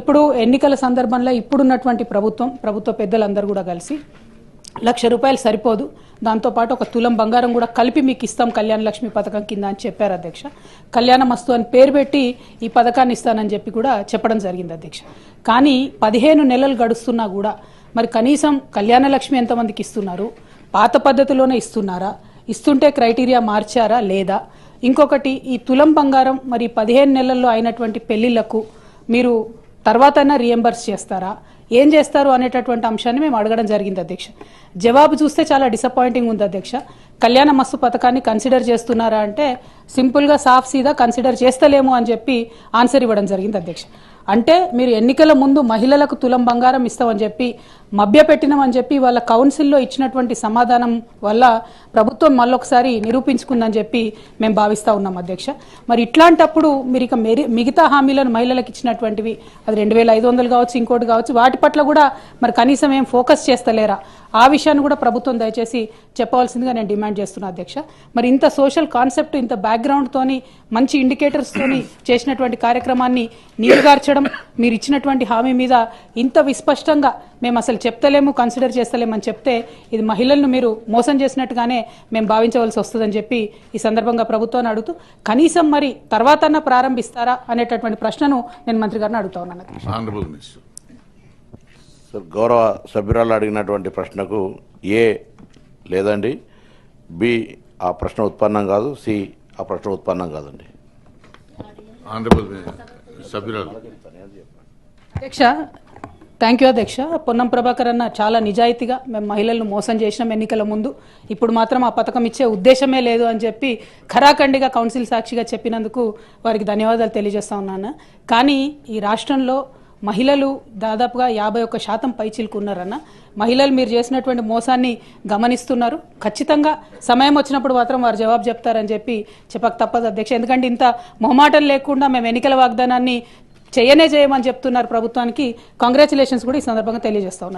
ఇప్పుడు ఎన్నికల సందర్భంలో ఇప్పుడున్నటువంటి ప్రభుత్వ పెద్దలందరూ కూడా కలిసి ₹1,00,000 సరిపోదు, దాంతోపాటు ఒక తులం బంగారం కూడా కలిపి మీకు ఇస్తాం కళ్యాణ లక్ష్మి పథకం కింద అని చెప్పారు అధ్యక్ష. కళ్యాణ మస్తు అని పేరు పెట్టి ఈ పథకాన్ని ఇస్తానని చెప్పి కూడా చెప్పడం జరిగింది అధ్యక్ష. కానీ 15 నెలలు గడుస్తున్నా కూడా మరి కనీసం కళ్యాణ లక్ష్మి ఎంతమందికి ఇస్తున్నారు, పాత పద్ధతిలోనే ఇస్తున్నారా, ఇస్తుంటే క్రైటీరియా మార్చారా లేదా, ఇంకొకటి ఈ తులం బంగారం మరి 15 నెలల్లో అయినటువంటి పెళ్లిళ్లకు మీరు తర్వాత రీఎంబర్స్ చేస్తారా, ఏం చేస్తారు అనేటటువంటి అంశాన్ని మేము అడగడం జరిగింది అధ్యక్ష. జవాబు చూస్తే చాలా డిసప్పాయింటింగ్ ఉంది అధ్యక్ష. కళ్యాణ మస్తు పథకాన్ని కన్సిడర్ చేస్తున్నారా అంటే సింపుల్గా సాఫ్ సీదా కన్సిడర్ చేస్తలేము అని చెప్పి ఆన్సర్ ఇవ్వడం జరిగింది అధ్యక్ష. అంటే మీరు ఎన్నికల ముందు మహిళలకు తులం బంగారం ఇస్తామని చెప్పి మభ్యపెట్టినామని చెప్పి వాళ్ళ కౌన్సిల్లో ఇచ్చినటువంటి సమాధానం వల్ల ప్రభుత్వం మళ్ళొకసారి నిరూపించుకుందని చెప్పి మేము భావిస్తూ ఉన్నాం అధ్యక్ష. మరి ఇట్లాంటప్పుడు మీరు ఇక మిగతా హామీలను మహిళలకు ఇచ్చినటువంటివి అది 2,500 కావచ్చు, ఇంకోటి కావచ్చు, వాటి పట్ల కూడా మరి కనీసం ఏం ఫోకస్ చేస్తలేరా, ఆ విషయాన్ని కూడా ప్రభుత్వం దయచేసి చెప్పవలసిందిగా నేను డిమాండ్ చేస్తున్నా అధ్యక్ష. మరి ఇంత సోషల్ కాన్సెప్ట్, ఇంత బ్యాక్గ్రౌండ్ తోని మంచి ఇండికేటర్స్ తోని చేసినటువంటి కార్యక్రమాన్ని నీరుగార్చడం, మీరు ఇచ్చినటువంటి హామీ మీద ఇంత విస్పష్టంగా మేము అసలు చెప్తలేము, కన్సిడర్ చేస్తలేమని చెప్తే ఇది మహిళలను మీరు మోసం చేసినట్టుగానే మేము భావించవలసి వస్తుందని చెప్పి ఈ సందర్భంగా ప్రభుత్వాన్ని అడుగుతూ కనీసం మరి తర్వాత ప్రారంభిస్తారా అనేటటువంటి ప్రశ్నను నేను మంత్రి గారిని అడుగుతా ఉన్నాను. గౌరవ సభ్యురాలు అడిగినటువంటి ప్రశ్నకు ఏ లేదండి, బి ఆ ప్రశ్న ఉత్పన్నం కాదు, సి ఆ ప్రశ్న ఉత్పన్నం కాదండి. అధ్యక్ష, థ్యాంక్ యూ అధ్యక్ష. పొన్నం ప్రభాకర్ అన్న చాలా నిజాయితీగా మేము మహిళలను మోసం చేసినాం ఎన్నికల ముందు, ఇప్పుడు మాత్రం ఆ పథకం ఇచ్చే ఉద్దేశమే లేదు అని చెప్పి ఖరాఖండిగా కౌన్సిల్ సాక్షిగా చెప్పినందుకు వారికి ధన్యవాదాలు తెలియజేస్తా ఉన్నాను. కానీ ఈ రాష్ట్రంలో మహిళలు దాదాపుగా 51% పైచిలకు ఉన్నారన్న. మహిళలు మీరు చేసినటువంటి మోసాన్ని గమనిస్తున్నారు. ఖచ్చితంగా సమయం వచ్చినప్పుడు మాత్రం వారు జవాబు చెప్తారని చెప్పి చెప్పక తప్పదు అధ్యక్ష. ఎందుకంటే ఇంత మొహమాటం లేకుండా మేము ఎన్నికల వాగ్దానాన్ని చేయమని చెప్తున్నారు ప్రభుత్వానికి. కంగ్రాచులేషన్స్ కూడా ఈ సందర్భంగా తెలియజేస్తా ఉన్నాను.